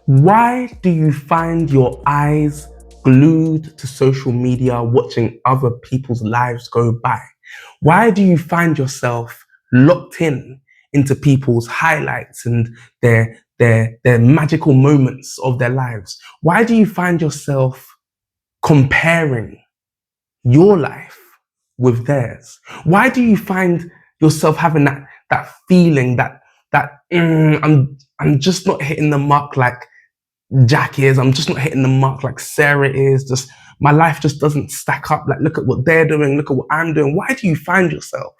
Why do you find your eyes glued to social media watching other people's lives go by? Why do you find yourself locked into people's highlights and their magical moments of their lives? Why do you find yourself comparing your life with theirs? Why do you find yourself having that feeling I'm just not hitting the mark like Jack is, I'm just not hitting the mark like Sarah is, just my life just doesn't stack up. Like, look at what they're doing, look at what I'm doing. Why do you find yourself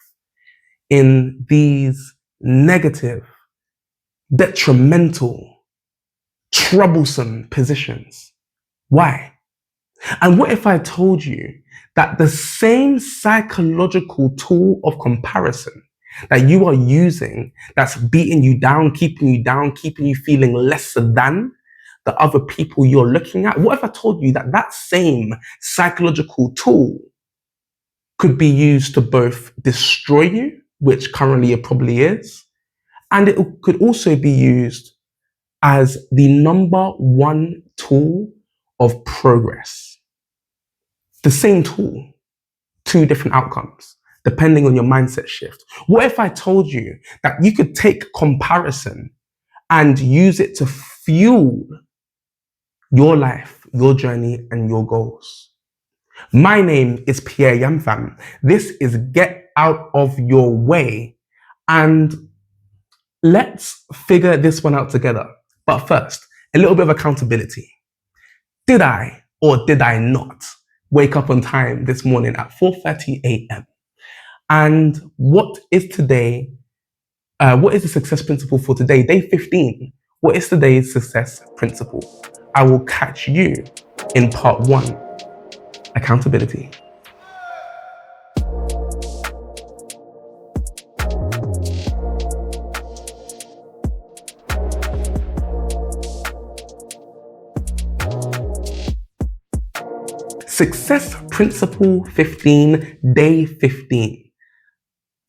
in these negative, detrimental, troublesome positions? Why? And what if I told you that the same psychological tool of comparison that you are using, that's beating you down, keeping you feeling lesser than the other people you're looking at? What if I told you that that same psychological tool could be used to both destroy you, which currently it probably is, and it could also be used as the number one tool of progress? The same tool, two different outcomes, depending on your mindset shift. What if I told you that you could take comparison and use it to fuel your life, your journey, and your goals? My name is Pierre Yamfam. This is Get Out of Your Way. And let's figure this one out together. But first, a little bit of accountability. Did I or did I not wake up on time this morning at 4:30 a.m.? And what is today? What is the success principle for today? Day 15. What is today's success principle? I will catch you in part 1, accountability. Success principle 15, day 15.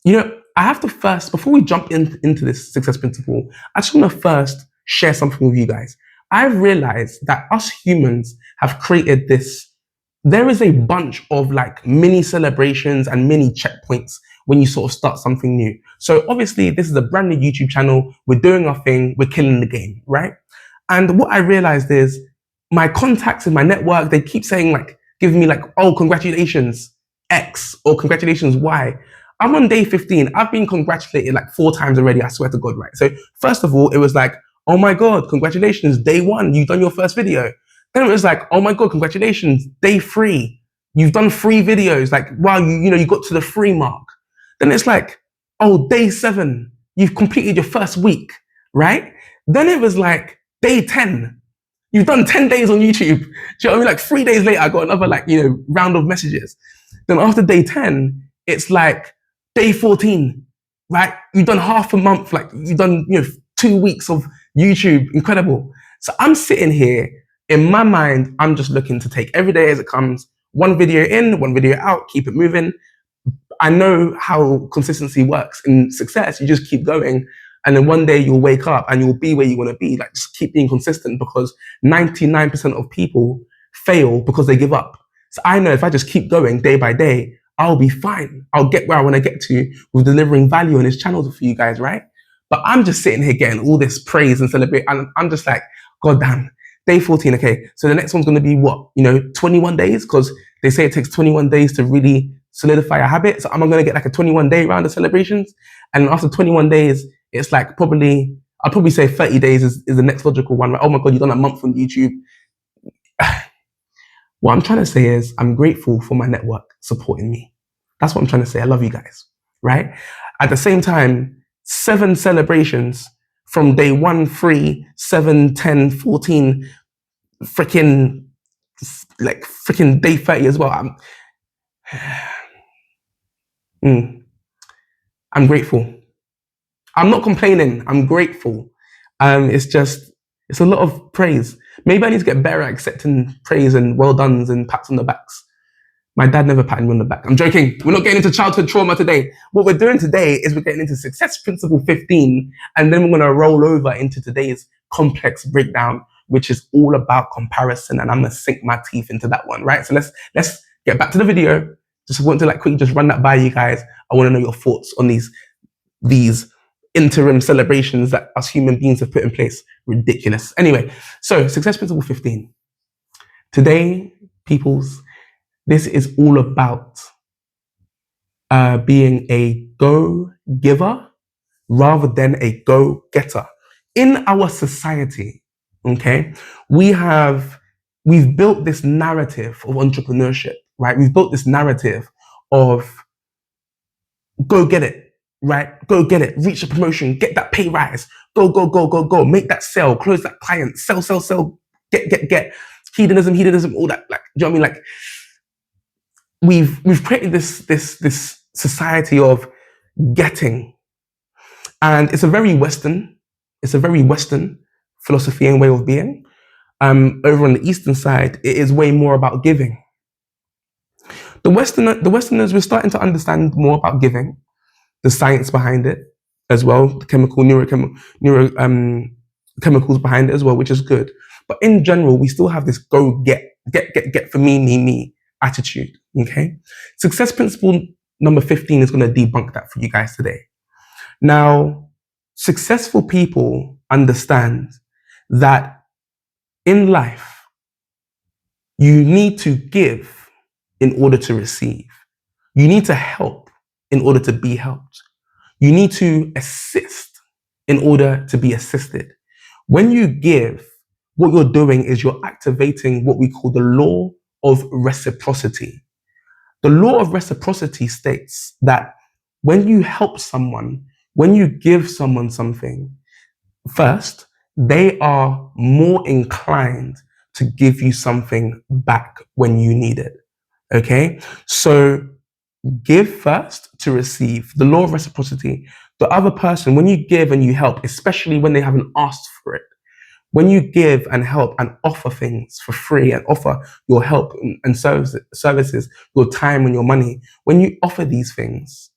I have to first, before we jump into this success principle, I just want to first share something with you guys. I've realized that us humans have created this. There is a bunch of like mini celebrations and mini checkpoints when you sort of start something new. So obviously this is a brand new YouTube channel. We're doing our thing. We're killing the game, right? And what I realized is my contacts in my network, they keep saying like, giving me like, oh, congratulations, X, or congratulations, Y. I'm on day 15. I've been congratulated like 4 times already, I swear to God, right? So first of all, it was like, oh my God, congratulations, day 1, you've done your first video. Then it was like, oh my God, congratulations, day 3, you've done 3 videos. Like, wow, you got to the 3 mark. Then it's like, oh, day 7, you've completed your first week, right? Then it was like, day 10, you've done 10 days on YouTube. Do you know what I mean? Like 3 days later, I got another round of messages. Then after day 10, it's like day 14, right? You've done half a month, like you've done 2 weeks of YouTube, incredible. So I'm sitting here, in my mind, I'm just looking to take every day as it comes, 1 video in, 1 video out, keep it moving. I know how consistency works in success. You just keep going. And then one day you'll wake up and you'll be where you want to be. Like, just keep being consistent, because 99% of people fail because they give up. So I know if I just keep going day by day, I'll be fine. I'll get where I want to get to with delivering value on this channel for you guys, right? But I'm just sitting here getting all this praise and celebrate. And I'm just like, God damn, day 14. Okay, so the next one's going to be what? 21 days? Because they say it takes 21 days to really solidify a habit. So I'm going to get like a 21-day round of celebrations. And after 21 days, it's like I'd probably say 30 days is the next logical one, right? Oh my God, you've done a month on YouTube. What I'm trying to say is I'm grateful for my network supporting me. That's what I'm trying to say. I love you guys, right? At the same time, 7 celebrations from day 1, 3, 7, 10, 14, freaking day 30 as well. I'm grateful. I'm not complaining. I'm grateful. It's a lot of praise. Maybe I need to get better at accepting praise and well dones and pats on the backs. My dad never patted me on the back. I'm joking. We're not getting into childhood trauma today. What we're doing today is we're getting into success principle 15, and then we're going to roll over into today's complex breakdown which is all about comparison, and I'm gonna sink my teeth into that one, right? So let's get back to the video. Just want to quickly just run that by you guys. I want to know your thoughts on these interim celebrations that us human beings have put in place. Ridiculous. Anyway, so success principle 15. Today, peoples, this is all about being a go-giver rather than a go-getter. In our society, okay, we've built this narrative of entrepreneurship, right? We've built this narrative of go get it, right? Go get it, reach a promotion, get that pay rise, go, make that sale, close that client, sell, get, hedonism, all that. Like, do you know what I mean? Like, we've created this society of getting, and it's a very Western philosophy and way of being. Over on the Eastern side, it is way more about giving. The Westerners, we're starting to understand more about giving, the science behind it as well, the chemicals behind it as well, which is good. But in general, we still have this go get for me attitude. Okay, success principle number 15 is going to debunk that for you guys today. Now, successful people understand that in life, you need to give in order to receive. You need to help in order to be helped. You need to assist in order to be assisted. When you give, what you're doing is you're activating what we call the law of reciprocity. The law of reciprocity states that when you help someone, when you give someone something, first, they are more inclined to give you something back when you need it. Okay? So give first to receive. The law of reciprocity. The other person, when you give and you help, especially when they haven't asked for it, when you give and help and offer things for free and offer your help and services, your time and your money, when you offer these things,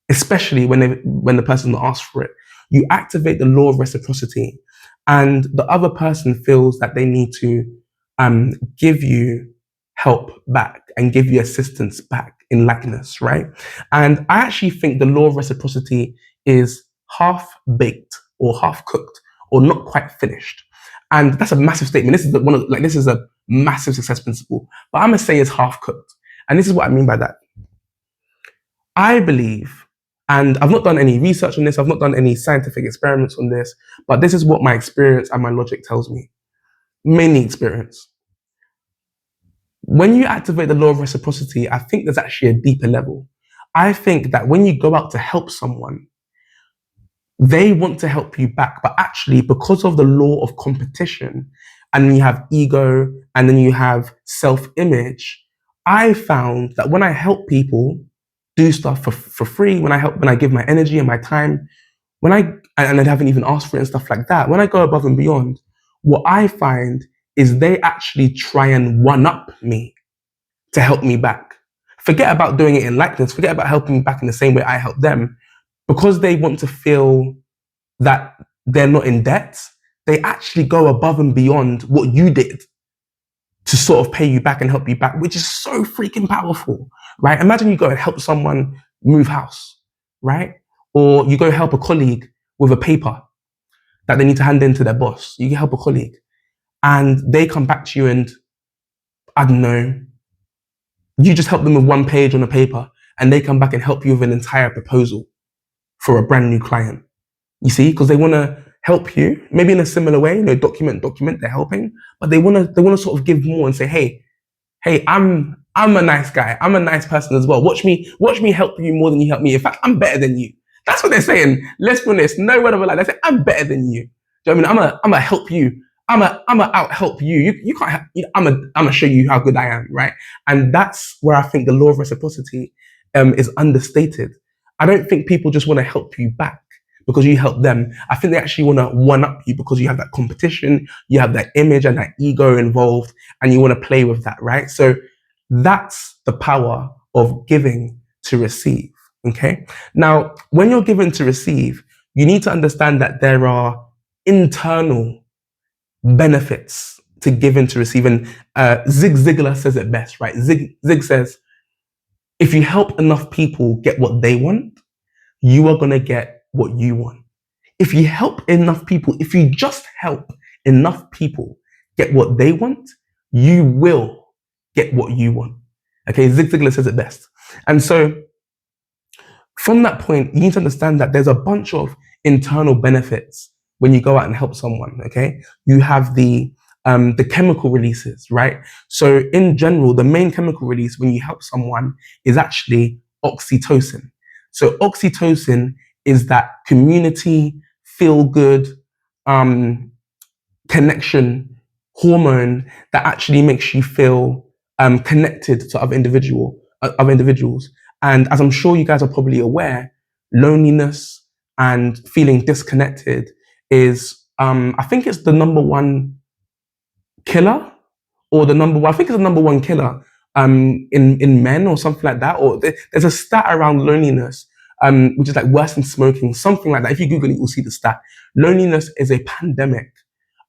especially when the person asks for it, you activate the law of reciprocity, and the other person feels that they need to give you help back and give you assistance back in likeness, right? And I actually think the law of reciprocity is half baked or half cooked or not quite finished. And that's a massive statement. This is a massive success principle, but I'm gonna say it's half cooked. And this is what I mean by that. I believe, and I've not done any research on this, I've not done any scientific experiments on this, but this is what my experience and my logic tells me. Mainly experience. When you activate the law of reciprocity, I think there's actually a deeper level. I think that when you go out to help someone, they want to help you back, but actually because of the law of competition, and then you have ego, and then you have self-image, I found that when I help people do stuff for free, when I give my energy and my time, and I haven't even asked for it and stuff like that, when I go above and beyond, what I find is they actually try and one-up me to help me back. Forget about doing it in likeness, forget about helping me back in the same way I help them. Because they want to feel that they're not in debt, they actually go above and beyond what you did to sort of pay you back and help you back, which is so freaking powerful, right? Imagine you go and help someone move house, right? Or you go help a colleague with a paper that they need to hand in to their boss. You can help a colleague and they come back to you and, I don't know, you just help them with one page on a paper and they come back and help you with an entire proposal for a brand new client. You see, because they want to help you, maybe in a similar way, document, they're helping, but they want to sort of give more and say, hey, I'm a nice guy. I'm a nice person as well. Watch me help you more than you help me. In fact, I'm better than you. That's what they're saying. Let's be honest. No word of a lie. They say, I'm better than you. Do you know what I mean? I'm gonna help you. I'm a out help you. You can't help, I'm gonna show you how good I am, right? And that's where I think the law of reciprocity is understated. I don't think people just want to help you back because you help them. I think they actually want to one-up you because you have that competition, you have that image and that ego involved, and you want to play with that, right? So that's the power of giving to receive, okay? Now, when you're giving to receive, you need to understand that there are internal benefits to give and to receive. And Zig Ziglar says it best, right? Zig says, if you help enough people get what they want, you are going to get what you want. If you help enough people, if you just help enough people get what they want, you will get what you want. Okay, Zig Ziglar says it best. And so from that point, you need to understand that there's a bunch of internal benefits when you go out and help someone. Okay, you have the chemical releases, right? So in general, the main chemical release when you help someone is actually oxytocin. So oxytocin is that community feel good connection hormone that actually makes you feel connected to other individuals. And as I'm sure you guys are probably aware, loneliness and feeling disconnected is, I think it's the number one killer, or the number one, I think it's the number one killer in men or something like that. Or there's a stat around loneliness, which is like worse than smoking, something like that. If you Google it, you'll see the stat. Loneliness is a pandemic.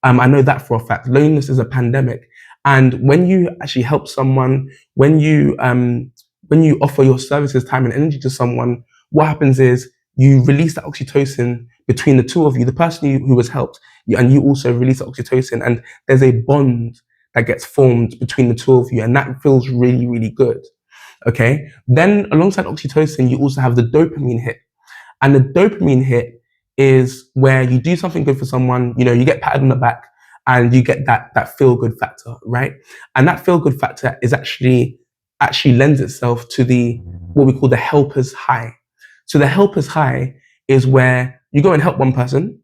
I know that for a fact. Loneliness is a pandemic. And when you actually help someone, when you offer your services, time and energy to someone, what happens is you release that oxytocin between the two of you, the person who was helped, and you also release the oxytocin, and there's a bond that gets formed between the two of you, and that feels really, really good. Okay. Then alongside oxytocin, you also have the dopamine hit. And the dopamine hit is where you do something good for someone, you get patted on the back and you get that feel good factor, right? And that feel good factor is actually lends itself to what we call the helper's high. So the helper's high is where you go and help one person,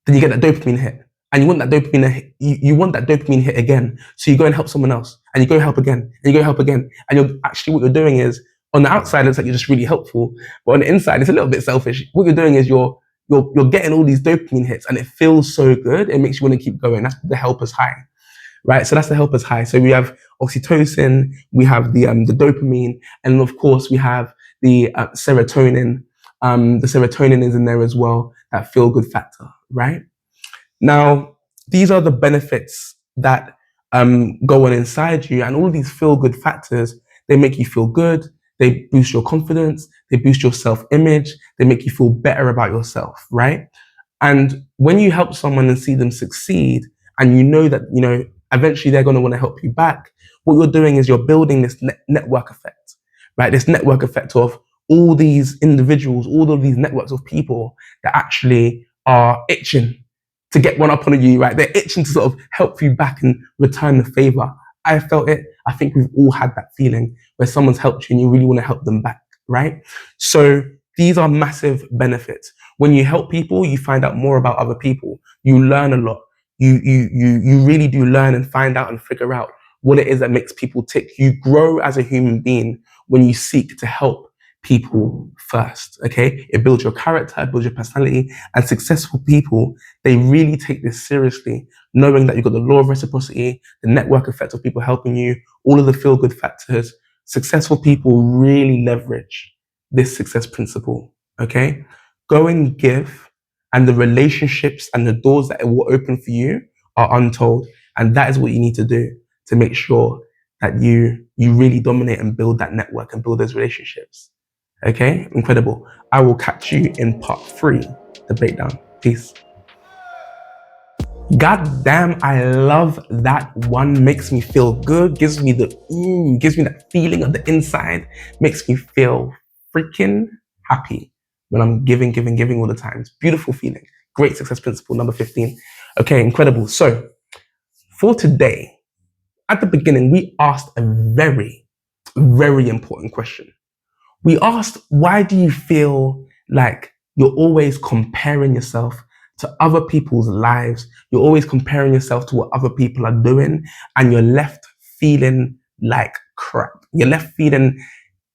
then you get that dopamine hit. And you want that dopamine hit, you want that dopamine hit again. So you go and help someone else, and you go help again, and you go help again. And what you're doing is, on the outside, it's like you're just really helpful, but on the inside, it's a little bit selfish. What you're doing is you're getting all these dopamine hits, and it feels so good. It makes you want to keep going. That's the helper's high, right? So that's the helper's high. So we have oxytocin, we have the dopamine, and of course we have the serotonin. The serotonin is in there as well. That feel good factor, right? Now, these are the benefits that go on inside you, and all of these feel good factors, they make you feel good, they boost your confidence, they boost your self-image, they make you feel better about yourself, right? And when you help someone and see them succeed, and you know that, eventually they're going to want to help you back, what you're doing is you're building this network effect, right? This network effect of all these individuals, all of these networks of people that actually are itching to get one up on you, right? They're itching to sort of help you back and return the favor. I felt it. I think we've all had that feeling where someone's helped you and you really want to help them back, right? So these are massive benefits. When you help people, you find out more about other people. You learn a lot. You really do learn and find out and figure out what it is that makes people tick. You grow as a human being when you seek to help people first, okay? It builds your character, it builds your personality, and successful people, they really take this seriously, knowing that you've got the law of reciprocity, the network effect of people helping you, all of the feel-good factors. Successful people really leverage this success principle, okay? Go and give, and the relationships and the doors that it will open for you are untold, and that is what you need to do to make sure that you really dominate and build that network and build those relationships. Okay, incredible. I will catch you in part 3, the breakdown. Peace. God damn, I love that one. Makes me feel good, gives me that feeling on the inside, makes me feel freaking happy when I'm giving all the time. It's a beautiful feeling. Great success principle, number 15. Okay, incredible. So for today, at the beginning, we asked a very, very important question. We asked, why do you feel like you're always comparing yourself to other people's lives? You're always comparing yourself to what other people are doing, and you're left feeling like crap. You're left feeling,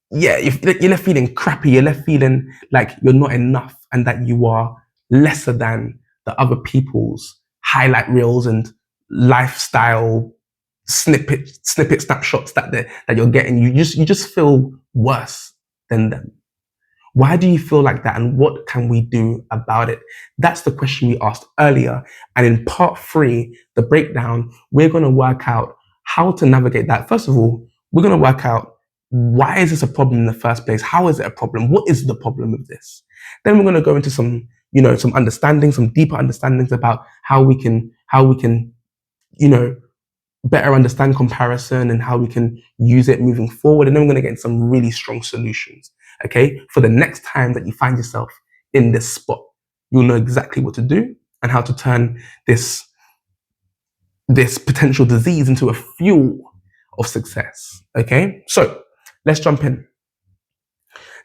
you're left feeling crappy. You're left feeling like you're not enough and that you are lesser than the other people's highlight reels and lifestyle snippet snapshots that you're getting. You just feel worse than them. Why do you feel like that? And what can we do about it? That's the question we asked earlier. And in part 3, the breakdown, we're going to work out how to navigate that. First of all, we're going to work out, why is this a problem in the first place? How is it a problem? What is the problem with this? Then we're going to go into some, some understanding, some deeper understandings about how we can, better understand comparison and how we can use it moving forward. And then we're going to get into some really strong solutions, okay? For the next time that you find yourself in this spot, you'll know exactly what to do and how to turn this potential disease into a fuel of success, okay? So let's jump in.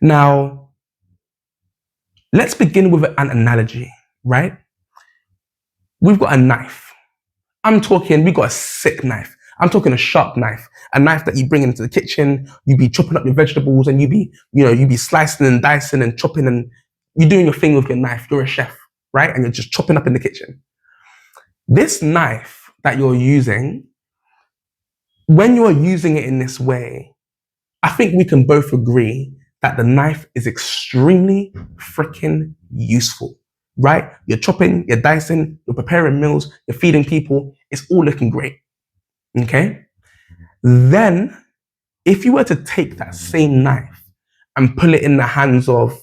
Now, let's begin with an analogy, right? We've got a knife. I'm talking, we got a sick knife. I'm talking a sharp knife, a knife that you bring into the kitchen. You be chopping up your vegetables and you be slicing and dicing and chopping, and you're doing your thing with your knife. You're a chef, right? And you're just chopping up in the kitchen. This knife that you're using, when you're using it in this way, I think we can both agree that the knife is extremely freaking useful. Right? You're chopping, you're dicing, you're preparing meals, you're feeding people. It's all looking great. Okay? Then, if you were to take that same knife and pull it in the hands of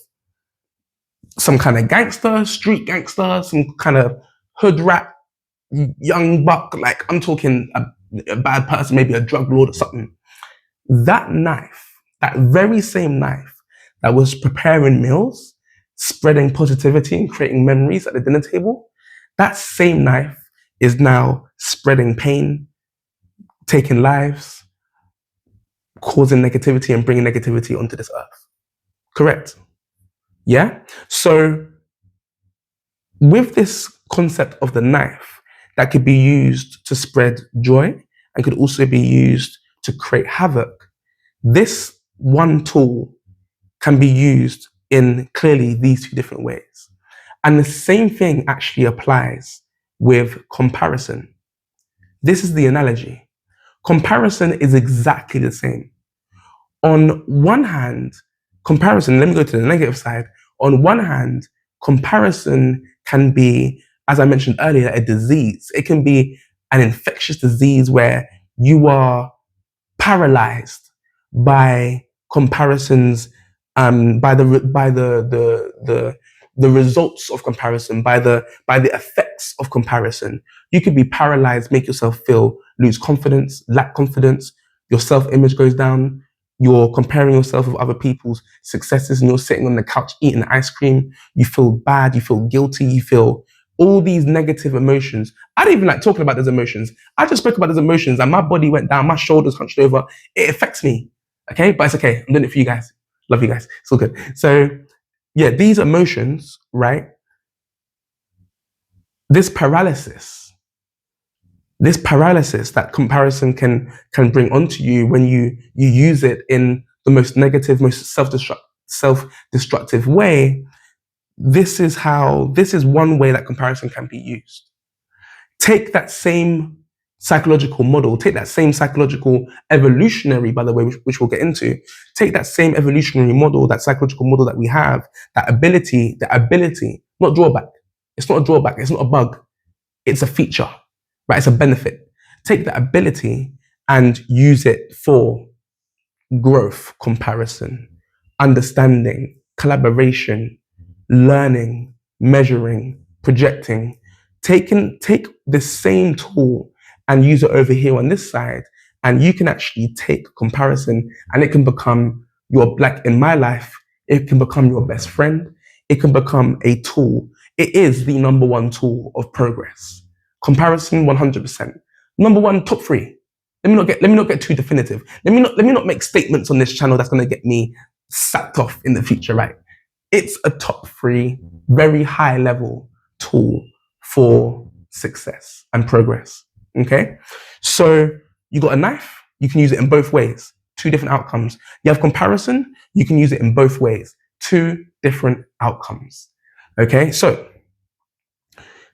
some kind of gangster, street gangster, some kind of hood rat, young buck, like I'm talking a bad person, maybe a drug lord or something, that knife, that very same knife that was preparing meals, spreading positivity and creating memories at the dinner table, that same knife is now spreading pain, taking lives, causing negativity and bringing negativity onto this earth. Correct? Yeah? So with this concept of the knife that could be used to spread joy and could also be used to create havoc, this one tool can be used in clearly these 2 different ways. And the same thing actually applies with comparison. This is the analogy. Comparison is exactly the same. On one hand, comparison, let me go to the negative side. On one hand, comparison can be, as I mentioned earlier, a disease. It can be an infectious disease where you are paralyzed by comparisons, by the results of comparison, by the effects of comparison. You could be paralyzed, make yourself lose confidence, lack confidence. Your self-image goes down. You're comparing yourself with other people's successes, and you're sitting on the couch eating ice cream. You feel bad. You feel guilty. You feel all these negative emotions. I don't even like talking about those emotions. I just spoke about those emotions and my body went down, my shoulders hunched over. It affects me. Okay, but it's okay. I'm doing it for you guys. Love you guys. It's all good. So yeah, these emotions, right? This paralysis that comparison can bring onto you when you use it in the most negative, most self-destructive way. This is one way that comparison can be used. Take that same psychological model, take that same psychological evolutionary, by the way, which we'll get into, take that same evolutionary model, that psychological model that we have, that ability, not drawback. It's not a drawback, it's not a bug, it's a feature, right? It's a benefit. Take that ability and use it for growth, comparison, understanding, collaboration, learning, measuring, projecting. Take the same tool and use it over here on this side, and you can actually take comparison and it can become in my life, it can become your best friend. It can become a tool. It is the number 1 tool of progress. Comparison, 100%. Number 1, top 3. Let me not get too definitive. Let me not make statements on this channel that's going to get me sacked off in the future, right? It's a top 3, very high level tool for success and progress. Okay? So you got a knife, you can use it in both ways, 2 different outcomes. You have comparison, you can use it in both ways, 2 different outcomes. Okay? So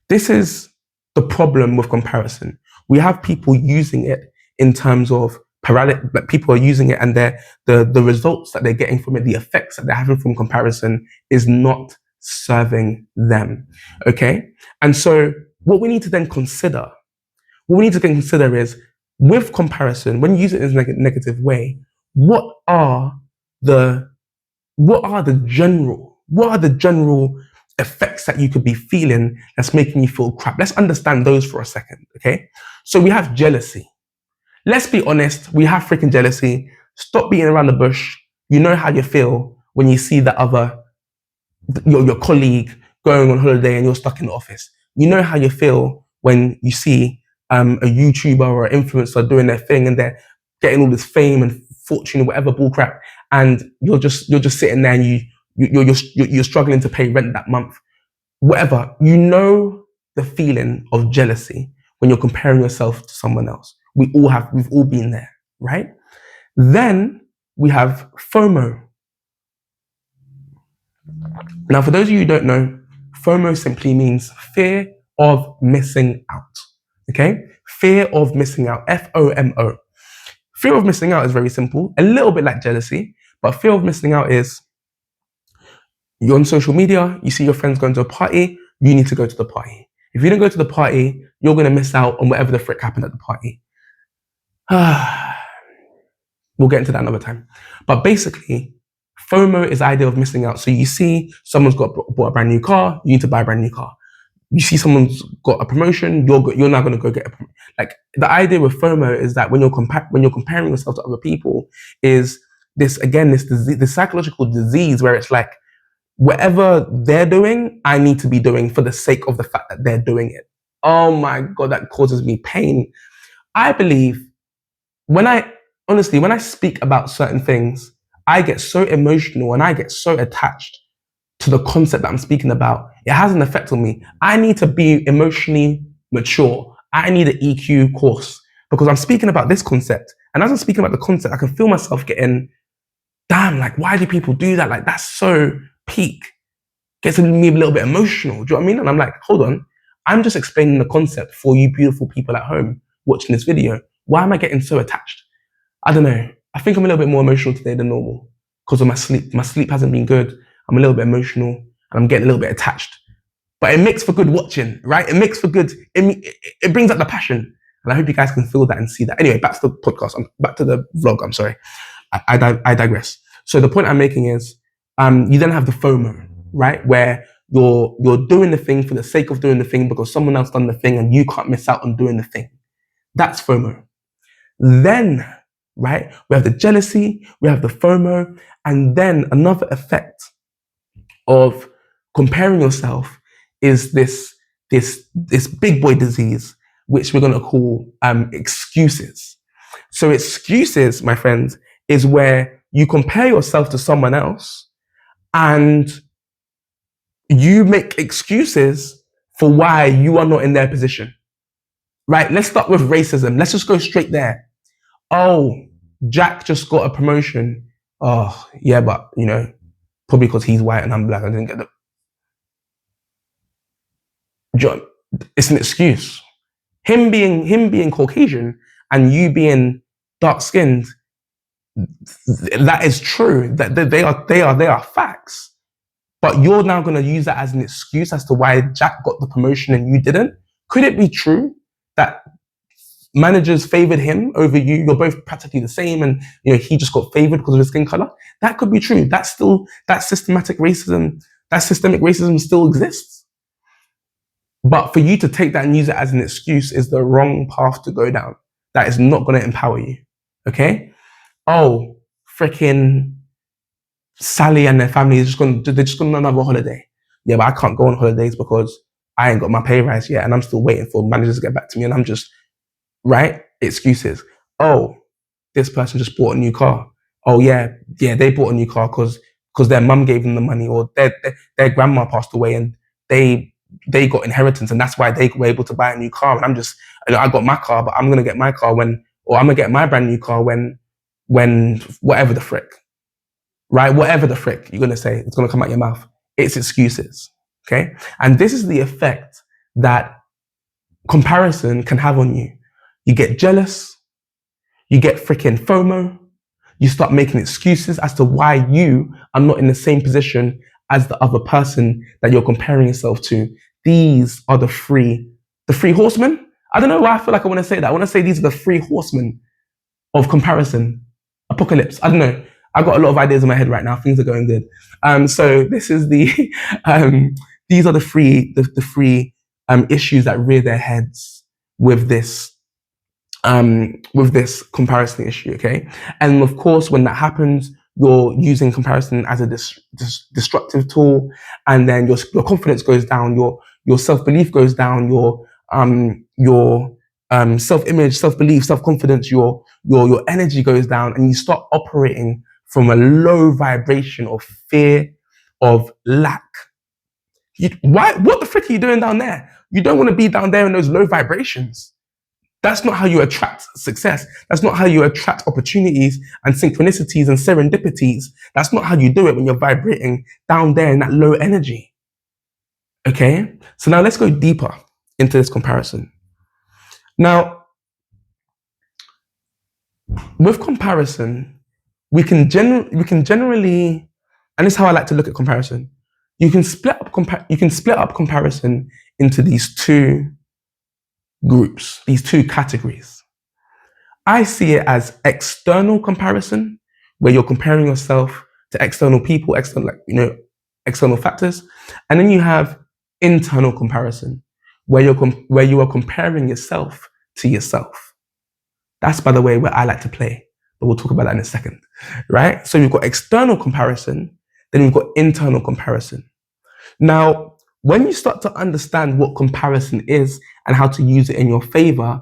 this is the problem with comparison. We have people using it in terms of Like people are using it, and the results that they're getting from it, the effects that they're having from comparison, is not serving them. Okay, and so what we need to then consider, is, with comparison, when you use it in a negative way, what are the general effects that you could be feeling that's making you feel crap? Let's understand those for a second. Okay, so we have jealousy. Let's be honest, we have freaking jealousy. Stop beating around the bush. You know how you feel when you see your colleague going on holiday and you're stuck in the office. You know how you feel when you see a YouTuber or an influencer doing their thing and they're getting all this fame and fortune or whatever bullcrap, and you're just sitting there and you're struggling to pay rent that month. Whatever. You know the feeling of jealousy when you're comparing yourself to someone else. We've all been there, right? Then we have FOMO. Now, for those of you who don't know, FOMO simply means fear of missing out. Okay? Fear of missing out. FOMO. Fear of missing out is very simple, a little bit like jealousy, but fear of missing out is, you're on social media, you see your friends going to a party, you need to go to the party. If you don't go to the party, you're going to miss out on whatever the frick happened at the party. We'll get into that another time. But basically, FOMO is the idea of missing out. So you see someone's bought a brand new car, you need to buy a brand new car. You see someone's got a promotion, you're now going to go get a promotion. Like, the idea with FOMO is that when you're comparing yourself to other people, is this psychological disease where it's like, whatever they're doing, I need to be doing for the sake of the fact that they're doing it. Oh my God, that causes me pain. I believe when I speak about certain things, I get so emotional and I get so attached to the concept that I'm speaking about. It has an effect on me. I need to be emotionally mature. I need an EQ course because I'm speaking about this concept. And as I'm speaking about the concept, I can feel myself getting, damn, like, why do people do that? Like, that's so peak. Gets me a little bit emotional. Do you know what I mean? And I'm like, hold on. I'm just explaining the concept for you beautiful people at home watching this video. Why am I getting so attached? I don't know. I think I'm a little bit more emotional today than normal because of my sleep. My sleep hasn't been good. I'm a little bit emotional and I'm getting a little bit attached. But it makes for good watching, right? It makes for good, it brings out the passion. And I hope you guys can feel that and see that. Anyway, back to the podcast. Back to the vlog. I'm sorry. I digress. So the point I'm making is, you then have the FOMO, right? Where you're doing the thing for the sake of doing the thing because someone else done the thing and you can't miss out on doing the thing. That's FOMO. Then, right, we have the jealousy, we have the FOMO, and then another effect of comparing yourself is this big boy disease, which we're going to call excuses. So excuses, my friends, is where you compare yourself to someone else and you make excuses for why you are not in their position. Right? Let's start with racism. Let's just go straight there. Oh, Jack just got a promotion. Oh, yeah, but, probably because he's white and I'm black, I didn't get the... John, it's an excuse. Him being Caucasian and you being dark-skinned, that is true. That they are facts. But you're now going to use that as an excuse as to why Jack got the promotion and you didn't. Could it be true that managers favored him over you? You're both practically the same, and he just got favored because of his skin color. That could be true. That's still, that systemic racism still exists. But for you to take that and use it as an excuse is the wrong path to go down. That is not going to empower you. Okay? Oh, freaking Sally and their family they're just going on another holiday. Yeah, but I can't go on holidays because I ain't got my pay rise yet and I'm still waiting for managers to get back to me and I'm just, right? Excuses. Oh, this person just bought a new car. Oh yeah, they bought a new car because their mum gave them the money, or their grandma passed away and they got inheritance and that's why they were able to buy a new car. And I'm just, I got my car, but I'm going to get my car I'm going to get my brand new car when whatever the frick. Right? Whatever the frick you're going to say, it's going to come out your mouth. It's excuses. Okay? And this is the effect that comparison can have on you. You get jealous. You get freaking FOMO. You start making excuses as to why you are not in the same position as the other person that you're comparing yourself to. These are the three horsemen. I don't know why I feel like I want to say that. I want to say these are the three horsemen of comparison. Apocalypse. I don't know. I've got a lot of ideas in my head right now. Things are going good. So this is the these are the three issues that rear their heads with this comparison issue. Okay, and of course, when that happens, you're using comparison as a destructive tool, and then your confidence goes down, your self belief goes down, your self-image, self-belief, self-confidence, your energy goes down, and you start operating from a low vibration of fear, of lack. What the frick are you doing down there? You don't want to be down there in those low vibrations. That's not how you attract success. That's not how you attract opportunities and synchronicities and serendipities. That's not how you do it when you're vibrating down there in that low energy. Okay? So now let's go deeper into this comparison. Now, with comparison, we can generally, and this is how I like to look at comparison. You can split up comparison into these two groups, these two categories. I see it as external comparison, where you're comparing yourself to external people, external factors, and then you have internal comparison, where you are comparing yourself to yourself. That's, by the way, where I like to play, but we'll talk about that in a second, right? So you've got external comparison, then you've got internal comparison. Now, when you start to understand what comparison is and how to use it in your favor,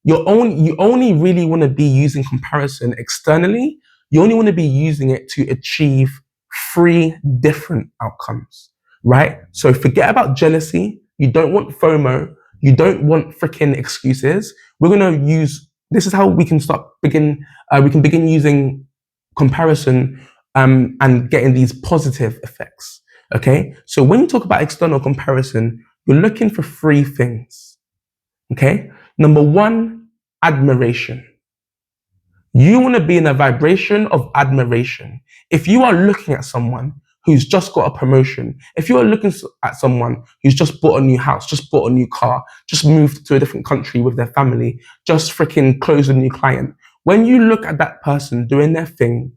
you only really want to be using comparison externally. You only want to be using it to achieve 3 different outcomes, right? So forget about jealousy. You don't want FOMO. You don't want freaking excuses. We're going to use, this is how we can begin using comparison and getting these positive effects. Okay, so when you talk about external comparison, you're looking for 3 things. Okay, number 1, admiration. You want to be in a vibration of admiration. If you are looking at someone who's just got a promotion, if you are looking at someone who's just bought a new house, just bought a new car, just moved to a different country with their family, just freaking closed a new client, when you look at that person doing their thing,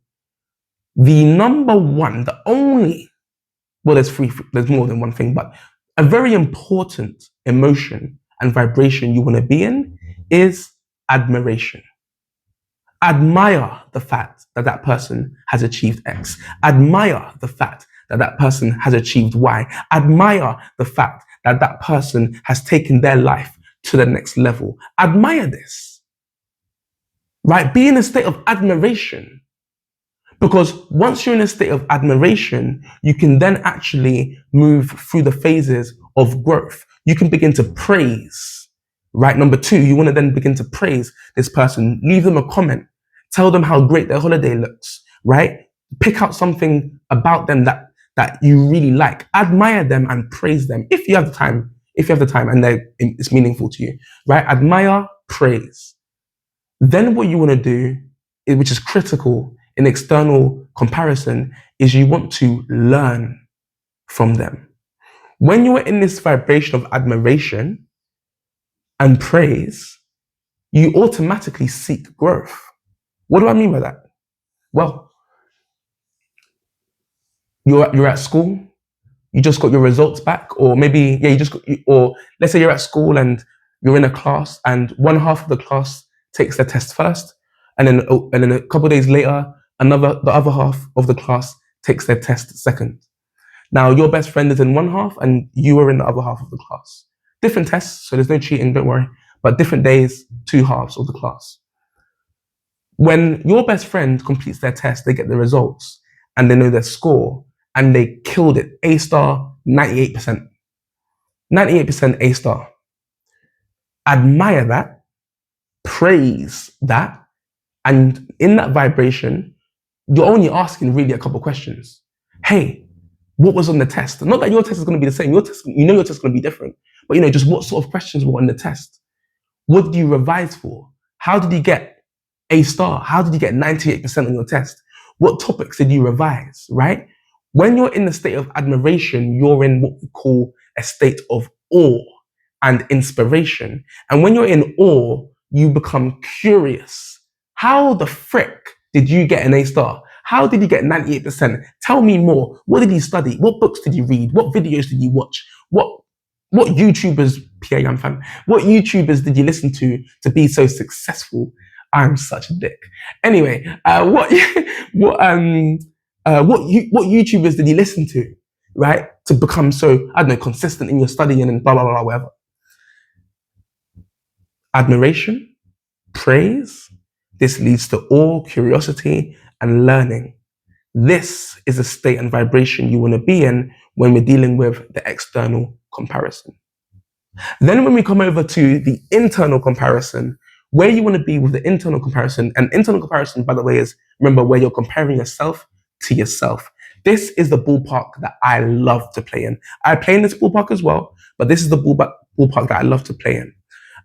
the number 1, the only, well, there's more than one thing, but a very important emotion and vibration you want to be in is admiration. Admire the fact that that person has achieved X. Admire the fact that that person has achieved Y. Admire the fact that that person has taken their life to the next level. Admire this, right? Be in a state of admiration. Because once you're in a state of admiration, you can then actually move through the phases of growth. You can begin to praise, right? Number 2, you want to then begin to praise this person. Leave them a comment. Tell them how great their holiday looks, right? Pick out something about them that you really like. Admire them and praise them if you have the time. If you have the time and it's meaningful to you, right? Admire, praise. Then what you want to do, which is critical in external comparison, is you want to learn from them. When you are in this vibration of admiration and praise, you automatically seek growth. What do I mean by that? Well, you're at school, you just got your results back, or maybe, or let's say you're at school and you're in a class and one half of the class takes their test first, and then a couple of days later, the other half of the class takes their test second. Now, your best friend is in one half and you are in the other half of the class. Different tests, so there's no cheating, don't worry, but different days, 2 halves of the class. When your best friend completes their test, they get the results and they know their score and they killed it. A star, 98%. 98% A star. Admire that, praise that, and in that vibration, you're only asking really a couple questions. Hey, what was on the test? Not that your test is going to be the same. Your test is going to be different. But just what sort of questions were on the test? What did you revise for? How did you get A star? How did you get 98% on your test? What topics did you revise, right? When you're in the state of admiration, you're in what we call a state of awe and inspiration. And when you're in awe, you become curious. How the frick did you get an A star? How did you get 98%? Tell me more. What did you study? What books did you read? What videos did you watch? What YouTubers, Pierre Young fan, what YouTubers did you listen to be so successful? I'm such a dick. Anyway, what YouTubers did you listen to, right, to become so, I don't know, consistent in your studying and blah blah blah whatever? Admiration, praise. This leads to awe, curiosity, and learning. This is a state and vibration you want to be in when we're dealing with the external comparison. Then when we come over to the internal comparison, where you want to be with the internal comparison, and internal comparison, by the way, is, remember, where you're comparing yourself to yourself. This is the ballpark that I love to play in. I play in this ballpark as well, but this is the ballpark that I love to play in.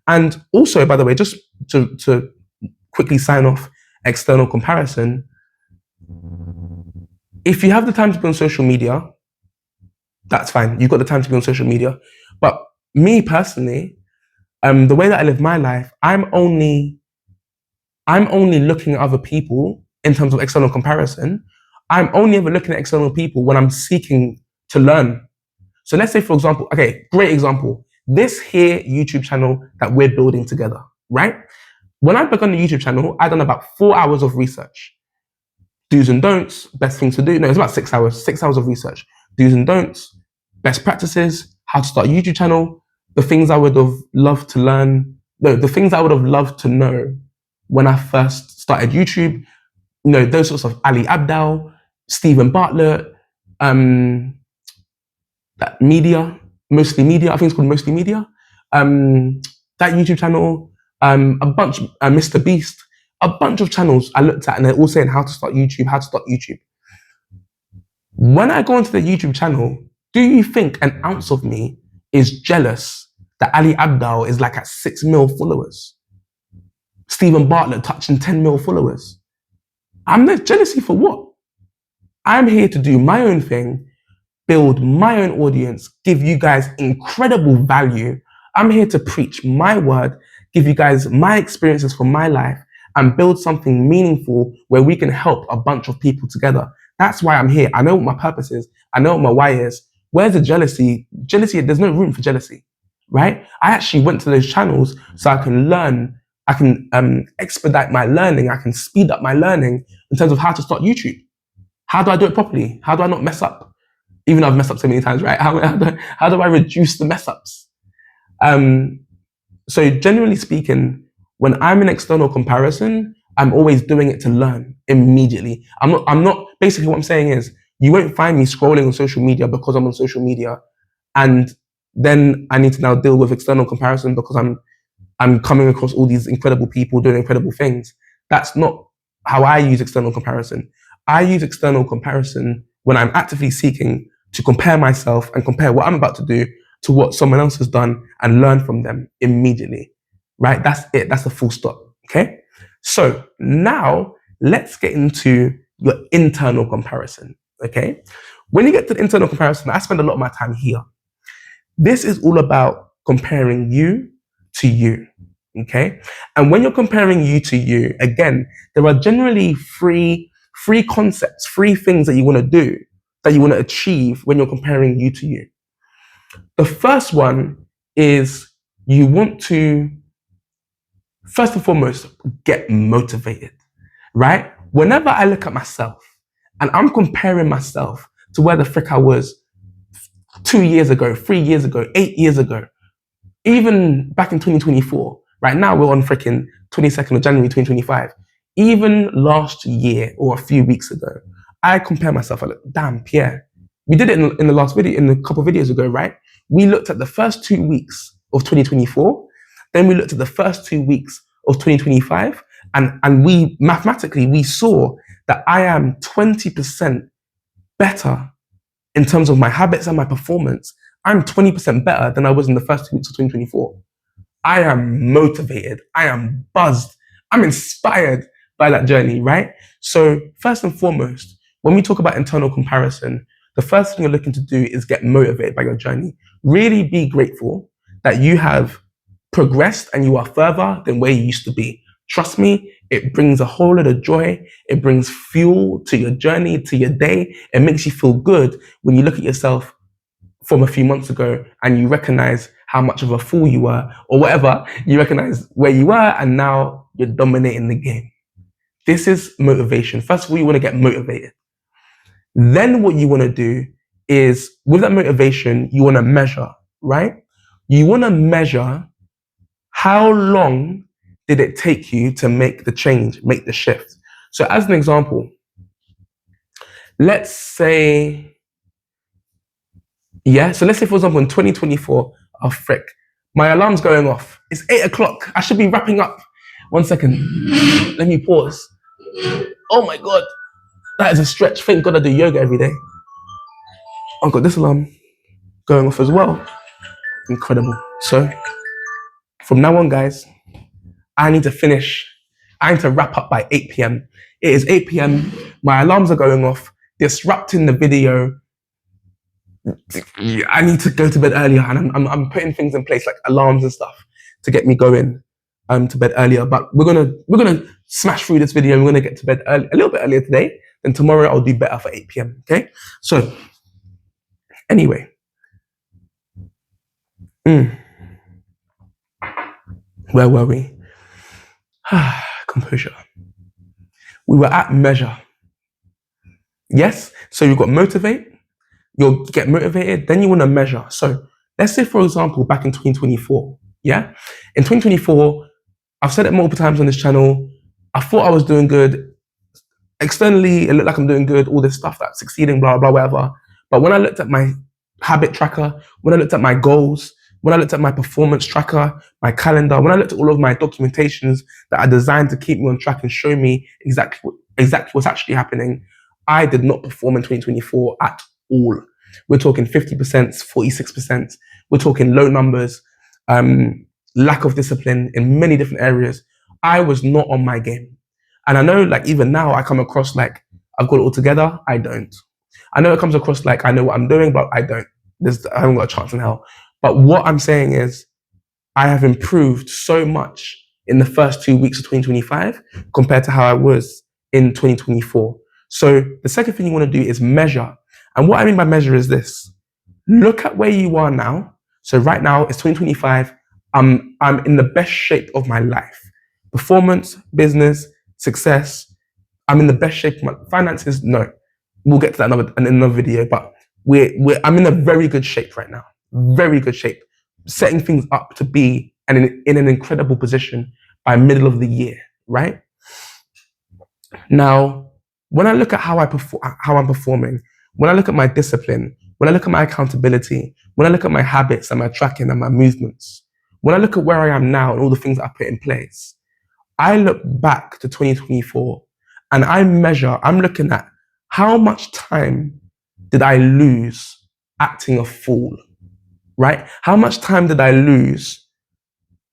And also, by the way, just to quickly sign off external comparison, if you have the time to be on social media, that's fine. You've got the time to be on social media. But me personally, the way that I live my life, I'm only looking at other people in terms of external comparison. I'm only ever looking at external people when I'm seeking to learn. So let's say, for example, okay, great example. This here YouTube channel that we're building together, right? When I began the YouTube channel, I done about 4 hours of research. Do's and don'ts, best things to do. No, it's about 6 hours, 6 hours of research. Do's and don'ts, best practices, how to start a YouTube channel, the things I would have loved to learn, the things I would have loved to know when I first started YouTube, you know, those sorts of Ali Abdaal, Stephen Bartlett, that media, Mostly Media, I think it's called Mostly Media, that YouTube channel, a bunch, Mr. Beast, a bunch of channels I looked at and they're all saying how to start YouTube, how to start YouTube. When I go onto the YouTube channel, do you think an ounce of me is jealous that Ali Abdaal is like at 6 mil followers? Stephen Bartlett touching 10 mil followers. I'm not jealousy for what? I'm here to do my own thing, build my own audience, give you guys incredible value. I'm here to preach my word, give you guys my experiences from my life, and build something meaningful where we can help a bunch of people together. That's why I'm here. I know what my purpose is. I know what my why is. Where's the jealousy? Jealousy, there's no room for jealousy, right? I actually went to those channels so I can learn, I can expedite my learning, I can speed up my learning in terms of how to start YouTube. How do I do it properly? How do I not mess up? Even though I've messed up so many times, right? How do I reduce the mess ups? So generally speaking, when I'm in external comparison, I'm always doing it to learn immediately. I'm not, basically what I'm saying is, you won't find me scrolling on social media because I'm on social media, and then I need to now deal with external comparison because I'm coming across all these incredible people doing incredible things. That's not how I use external comparison. I use external comparison when I'm actively seeking to compare myself and compare what I'm about to do to what someone else has done and learn from them immediately, right? That's it. That's the full stop, okay? So now let's get into your internal comparison, okay? When you get to the internal comparison, I spend a lot of my time here. This is all about comparing you to you, okay? And when you're comparing you to you, again, there are generally three concepts, 3 things that you want to do, that you want to achieve when you're comparing you to you. The first one is you want to, first and foremost, get motivated, right? Whenever I look at myself and I'm comparing myself to where the frick I was 2 years ago, 3 years ago, 8 years ago, even back in 2024, right now we're on fricking 22nd of January 2025. Even last year or a few weeks ago, I compare myself. I look, damn, Pierre. We did it in the last video, in a couple of videos ago, right? We looked at the first 2 weeks of 2024. Then we looked at the first 2 weeks of 2025. And we, mathematically, we saw that I am 20% better in terms of my habits and my performance. I'm 20% better than I was in the first 2 weeks of 2024. I am motivated. I am buzzed. I'm inspired. by that journey, right? So first and foremost, when we talk about internal comparison, the first thing you're looking to do is get motivated by your journey. Really be grateful that you have progressed and you are further than where you used to be. Trust me, it brings a whole lot of joy. It brings fuel to your journey, to your day. It makes you feel good when you look at yourself from a few months ago and you recognize how much of a fool you were or whatever. You recognize where you were and now you're dominating the game. This is motivation. First of all, you want to get motivated. Then what you want to do is, with that motivation, you want to measure, right? You want to measure how long did it take you to make the change, make the shift. So as an example, let's say, so let's say, for example, in 2024, oh frick, my alarm's going off. It's 8 o'clock. I should be wrapping up. 1 second. Let me pause. Oh my God. That is a stretch. Thank God I do yoga every day. I've got this alarm going off as well. Incredible. So from now on, guys, I need to wrap up by 8 p.m. It is 8 p.m. My alarms are going off, disrupting the video. I need to go to bed earlier, and I'm putting things in place like alarms and stuff to get me going to bed earlier. But we're gonna smash through this video. We're gonna get to bed early, a little bit earlier today. Then tomorrow I'll do better for 8 p.m. Okay. So anyway, where were we? Composure. We were at measure. Yes. So you've got motivate. You'll get motivated, then you want to measure. So let's say, for example, back in 2024, in 2024, I've said it multiple times on this channel, I thought I was doing good. Externally, it looked like I'm doing good, all this stuff, like succeeding, blah, blah, whatever. But when I looked at my habit tracker, when I looked at my goals, when I looked at my performance tracker, my calendar, when I looked at all of my documentations that are designed to keep me on track and show me exactly what's actually happening, I did not perform in 2024 at all. We're talking 50%, 46%. We're talking low numbers, lack of discipline in many different areas. I was not on my game. And I know, like, even now I come across like I've got it all together. I don't. I know it comes across like I know what I'm doing, but I don't. I haven't got a chance in hell. But what I'm saying is I have improved so much in the first 2 weeks of 2025 compared to how I was in 2024. So the second thing you want to do is measure. And what I mean by measure is this. Look at where you are now. So right now it's 2025. I'm in the best shape of my life. Performance, business, success. I'm in the best shape of my finances. No, we'll get to that in another video, but I'm in a very good shape right now. Very good shape. Setting things up to be in an incredible position by middle of the year, right? Now, when I look at how I'm performing, when I look at my discipline, when I look at my accountability, when I look at my habits and my tracking and my movements, when I look at where I am now and all the things that I put in place, I look back to 2024 and I'm looking at how much time did I lose acting a fool, right? How much time did I lose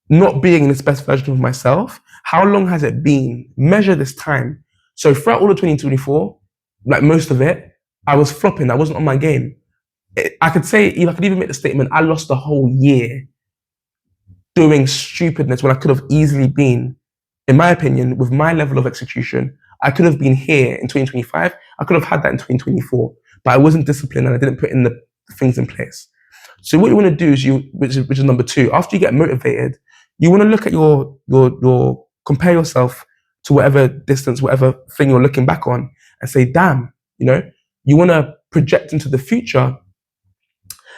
not being this best version of myself? How long has it been? Measure this time. So throughout all of 2024, like most of it, I was flopping. I wasn't on my game. I could even make the statement, I lost the whole year doing stupidness when I could have easily been, in my opinion, with my level of execution, I could have been here in 2025. I could have had that in 2024, but I wasn't disciplined and I didn't put in the things in place. So what you want to do is which is number 2, after you get motivated, you want to look at your compare yourself to whatever distance, whatever thing you're looking back on and say, damn, you want to project into the future.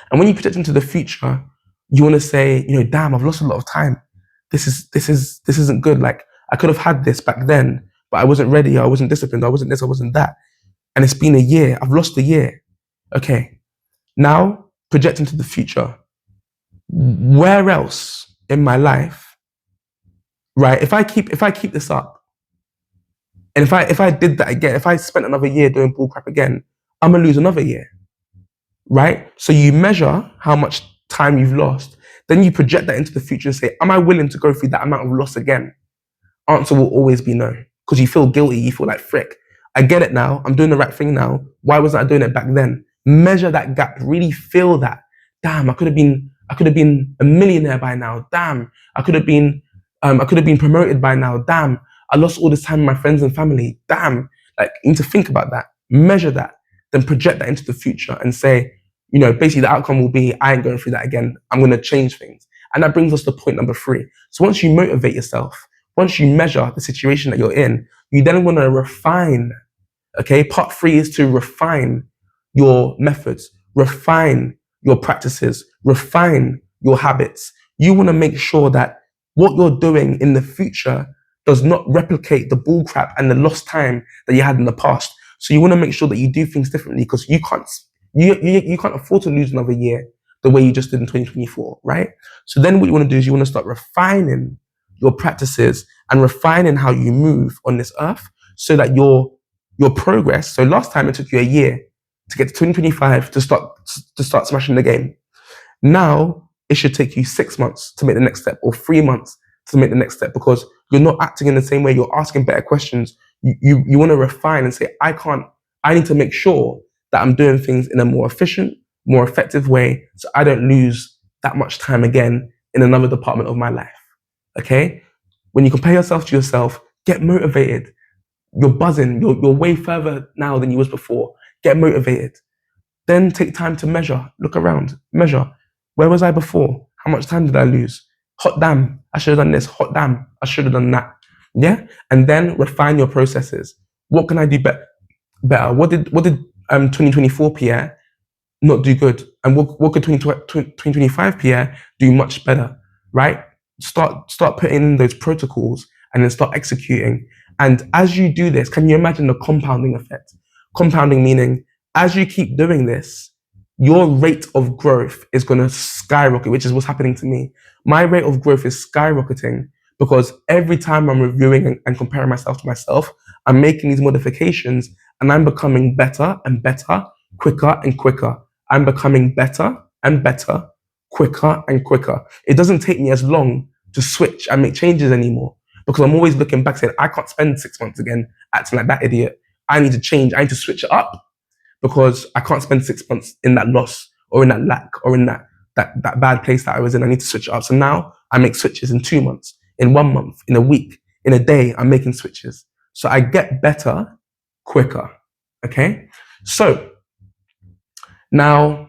And when you project into the future, you want to say, damn, I've lost a lot of time. This isn't good. Like, I could have had this back then, but I wasn't ready. I wasn't disciplined. I wasn't this, I wasn't that. And it's been a year. I've lost a year. Okay. Now project into the future. Where else in my life, right? If I keep this up, and if I did that again, if I spent another year doing bullcrap again, I'm gonna lose another year, right? So you measure how much time you've lost, then you project that into the future and say, am I willing to go through that amount of loss again? Answer will always be no. because you feel guilty. You feel like, frick, I get it now. I'm doing the right thing now. Why wasn't I doing it back then? Measure that gap. Really feel that. Damn, I could have been a millionaire by now. Damn, I could have been promoted by now. Damn, I lost all this time with my friends and family. Damn, like you need to think about that, measure that, then project that into the future and say, basically the outcome will be, I ain't going through that again. I'm going to change things. And that brings us to point number 3. So once you motivate yourself, once you measure the situation that you're in, you then want to refine. Okay, part 3 is to refine your methods, refine your practices, refine your habits. You want to make sure that what you're doing in the future does not replicate the bull crap and the lost time that you had in the past. So you want to make sure that you do things differently, because you can't afford to lose another year the way you just did in 2024, right? So then what you want to do is you want to start refining your practices and refining how you move on this earth, so that your progress. So last time it took you a year to get to 2025 to start smashing the game. Now it should take you 6 months to make the next step, or 3 months to make the next step, because you're not acting in the same way. You're asking better questions. You want to refine and say, I need to make sure that I'm doing things in a more efficient, more effective way, so I don't lose that much time again in another department of my life. Okay? When you compare yourself to yourself, get motivated. You're buzzing. You're way further now than you was before. Get motivated. Then take time to measure. Look around. Measure. Where was I before? How much time did I lose? Hot damn, I should have done this. Hot damn, I should have done that. Yeah? And then refine your processes. What can I do better? What did 2024 Pierre not do good? And what could 2025 Pierre do much better? Right? Start putting in those protocols and then start executing. And as you do this, can you imagine the compounding effect? Compounding meaning, as you keep doing this, your rate of growth is going to skyrocket, which is what's happening to me. My rate of growth is skyrocketing because every time I'm reviewing and comparing myself to myself, I'm making these modifications and I'm becoming better and better, quicker and quicker. I'm becoming better and better, quicker and quicker. It doesn't take me as long to switch and make changes anymore, because I'm always looking back saying, I can't spend 6 months again acting like that idiot. I need to change. I need to switch it up, because I can't spend 6 months in that loss or in that lack or in that bad place that I was in. I need to switch it up. So now I make switches in 2 months, in 1 month, in a week, in a day. I'm making switches. So I get better quicker. Okay? So now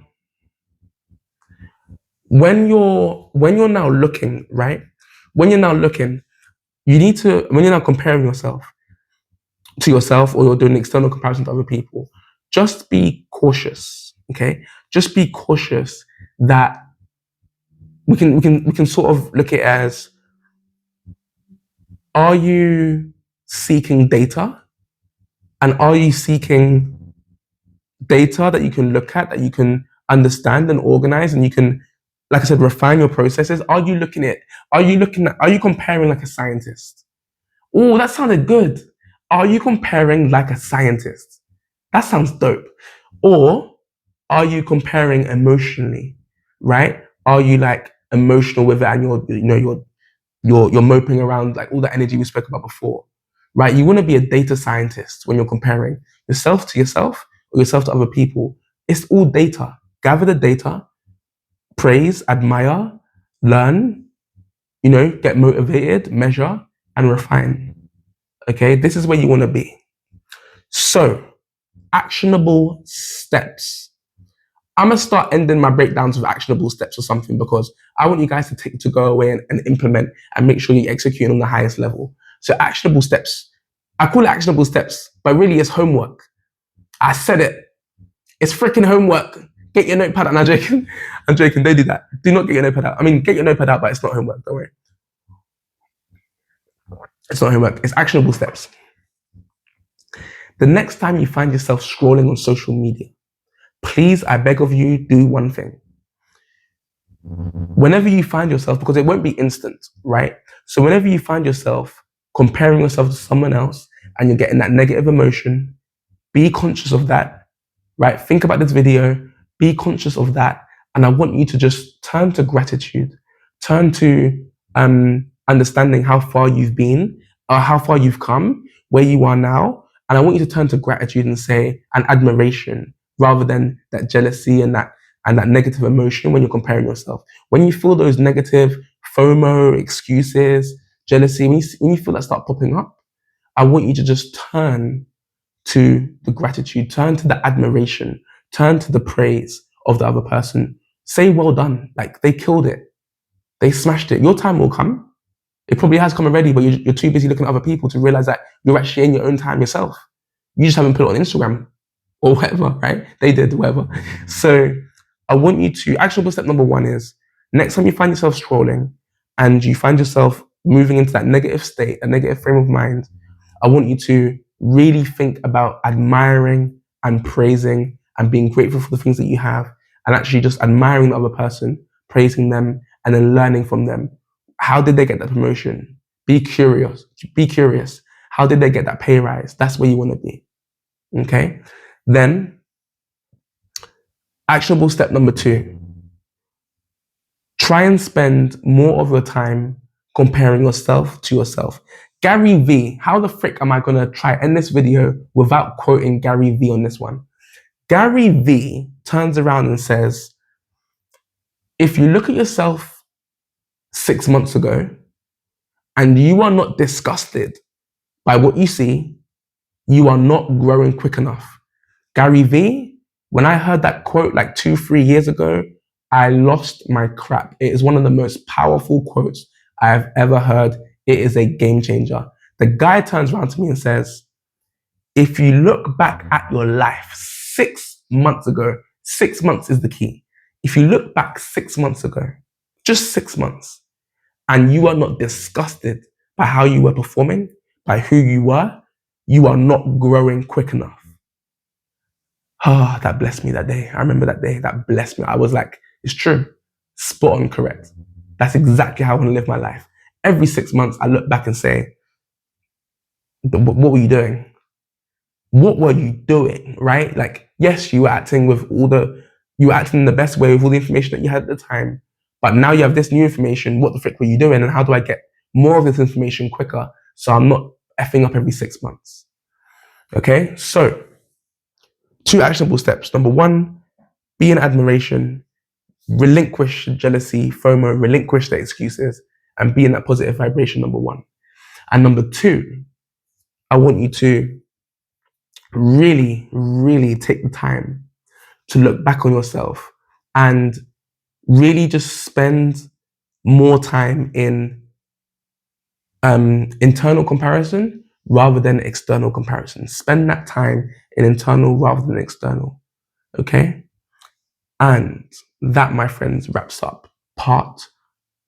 when you're now looking, right? When you're now looking, when you're now comparing yourself to yourself, or you're doing external comparison to other people, just be cautious, okay? Just be cautious that we can sort of look at it as, are you seeking data? And are you seeking data that you can look at, that you can understand and organize, and you can, like I said, refine your processes? Are you comparing like a scientist? Oh, that sounded good. Are you comparing like a scientist? That sounds dope. Or are you comparing emotionally, right? Are you like emotional with it, and you're moping around, like all the energy we spoke about before, right? You want to be a data scientist when you're comparing yourself to yourself or yourself to other people. It's all data. Gather the data, praise, admire, learn, get motivated, measure, and refine. Okay, this is where you want to be. So, actionable steps. I'm gonna start ending my breakdowns with actionable steps or something, because I want you guys to go away and implement and make sure you execute on the highest level. So actionable steps. I call it actionable steps, but really it's homework. I said it. It's freaking homework. Get your notepad out. I'm joking. I'm joking. Don't do that. Do not get your notepad out. I mean, get your notepad out, but it's not homework. Don't worry. It's not homework. It's actionable steps. The next time you find yourself scrolling on social media, please, I beg of you, do one thing. Whenever you find yourself, because it won't be instant, right? So whenever you find yourself comparing yourself to someone else and you're getting that negative emotion, be conscious of that, right? Think about this video, be conscious of that. And I want you to just turn to gratitude, turn to understanding how far you've been or how far you've come, where you are now, and I want you to turn to gratitude and say, and admiration, rather than that jealousy and that negative emotion when you're comparing yourself. When you feel those negative FOMO, excuses, jealousy, when you feel that start popping up, I want you to just turn to the gratitude, turn to the admiration, turn to the praise of the other person. Say, well done. Like, they killed it. They smashed it. Your time will come. It probably has come already, but you're too busy looking at other people to realize that you're actually in your own time yourself. You just haven't put it on Instagram or whatever, right? They did, whatever. So I want you to, actionable step number 1 is, next time you find yourself scrolling and you find yourself moving into that negative state, a negative frame of mind, I want you to really think about admiring and praising and being grateful for the things that you have, and actually just admiring the other person, praising them, and then learning from them. How did they get that promotion? Be curious. Be curious. How did they get that pay rise? That's where you want to be. Okay? Then, actionable step number 2. Try and spend more of your time comparing yourself to yourself. Gary V, how the frick am I going to try end this video without quoting Gary V on this one? Gary V turns around and says, if you look at yourself 6 months ago and you are not disgusted by what you see, you are not growing quick enough. Gary V, when I heard that quote like 2-3 years ago, I lost my crap. It is one of the most powerful quotes I have ever heard. It is a game changer. The guy turns around to me and says, if you look back at your life 6 months ago, 6 months is the key. If you look back 6 months ago, just 6 months, and you are not disgusted by how you were performing, by who you are not growing quick enough. Ah, that blessed me that day. I remember that day. That blessed me. I was like, it's true. Spot on correct. That's exactly how I want to live my life. Every 6 months, I look back and say, what were you doing? What were you doing, right? Like, yes, you were acting in the best way with all the information that you had at the time, but now you have this new information. What the frick were you doing? And how do I get more of this information quicker so I'm not effing up every 6 months? Okay, so 2 actionable steps. Number 1, be in admiration, relinquish jealousy, FOMO, relinquish the excuses, and be in that positive vibration, number 1. And number 2, I want you to really, really take the time to look back on yourself and really just spend more time in internal comparison rather than external comparison. Spend that time in internal rather than external. Okay? And that, my friends, wraps up part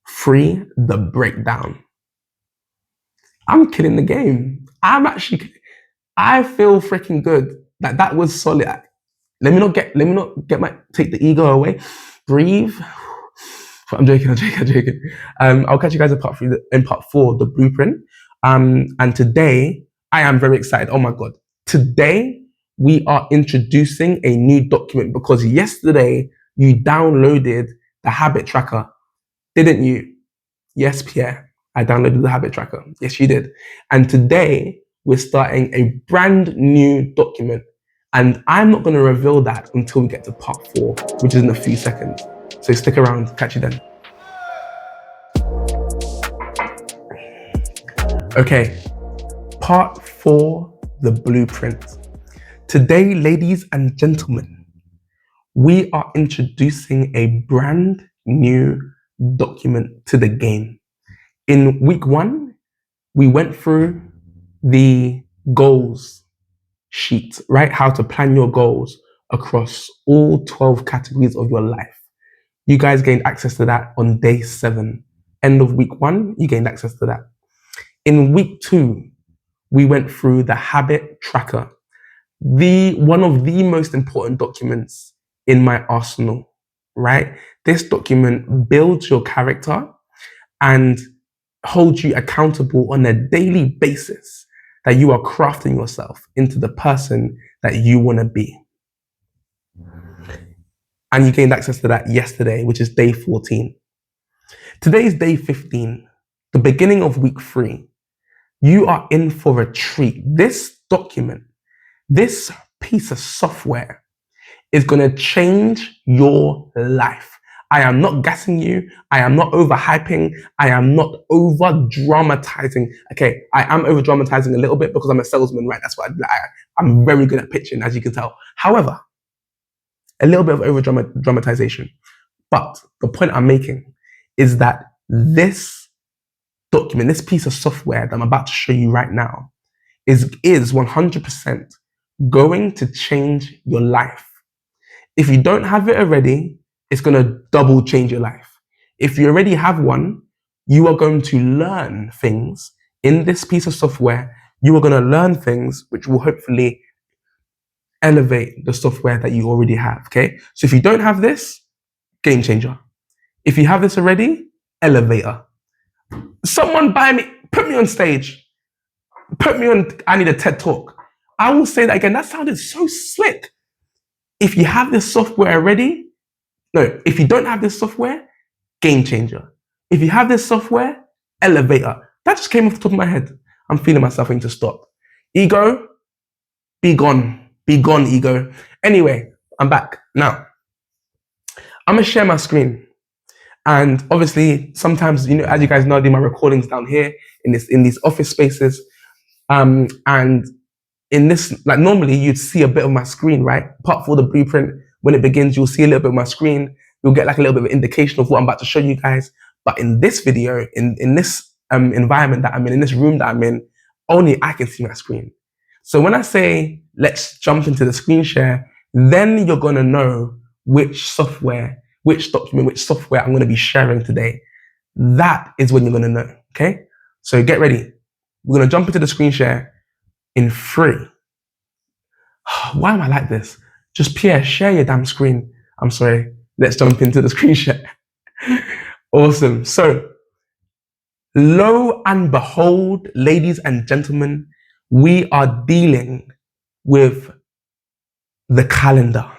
3, the breakdown. I'm killing the game. I feel freaking good. That was solid. Let me not take the ego away. Breathe. I'm joking. I'll catch you guys in part 4, the blueprint. And today I am very excited. Oh my God. Today we are introducing a new document because yesterday you downloaded the habit tracker, didn't you? Yes, Pierre. I downloaded the habit tracker. Yes, you did. And today we're starting a brand new document. And I'm not going to reveal that until we get to part 4, which is in a few seconds. So stick around. Catch you then. Okay. Part 4, the blueprint. Today, ladies and gentlemen, we are introducing a brand new document to the game. In week 1, we went through the goals sheet, right? How to plan your goals across all 12 categories of your life. You guys gained access to that on day 7. End of week 1, you gained access to that. In week 2, we went through the habit tracker, one of the most important documents in my arsenal, right? This document builds your character and holds you accountable on a daily basis that you are crafting yourself into the person that you want to be. And you gained access to that yesterday, which is day 14. Today is day 15, the beginning of week 3. you are in for a treat. This document, this piece of software is going to change your life. I am not gassing you. I am not overhyping. I am not over dramatizing. Okay, I am over dramatizing a little bit because I'm a salesman, right? That's what I'm very good at pitching, as you can tell. However, a little bit of over dramatization. But the point I'm making is that this document, this piece of software that I'm about to show you right now, is 100% going to change your life. If you don't have it already, it's going to double change your life. If you already have one, you are going to learn things in this piece of software. You are going to learn things which will hopefully elevate the software that you already have. Okay. So if you don't have this, game changer. If you have this already, elevator. Someone buy me, put me on stage, put me on, I need a TED talk. I will say that again. That sounded so slick. If you have this software already, no, if you don't have this software, game changer. If you have this software, elevator. That just came off the top of my head. I'm feeling myself wanting to stop. Ego, be gone. Be gone, ego. Anyway, I'm back. Now, I'm going to share my screen. And obviously, sometimes, as you guys know, I do my recordings down here in these office spaces. And in this, like normally you'd see a bit of my screen, right? Apart from the blueprint, when it begins, you'll see a little bit of my screen. You'll get like a little bit of an indication of what I'm about to show you guys. But in this video, in this environment that I'm in this room that I'm in, only I can see my screen. So when I say, let's jump into the screen share, then you're going to know which software, which document, which software I'm going to be sharing today. That is when you're going to know. Okay. So get ready. We're going to jump into the screen share in 3. Why am I like this? Just Pierre, share your damn screen. I'm sorry. Let's jump into the screen share. Awesome. So, lo and behold, ladies and gentlemen, we are dealing with the calendar.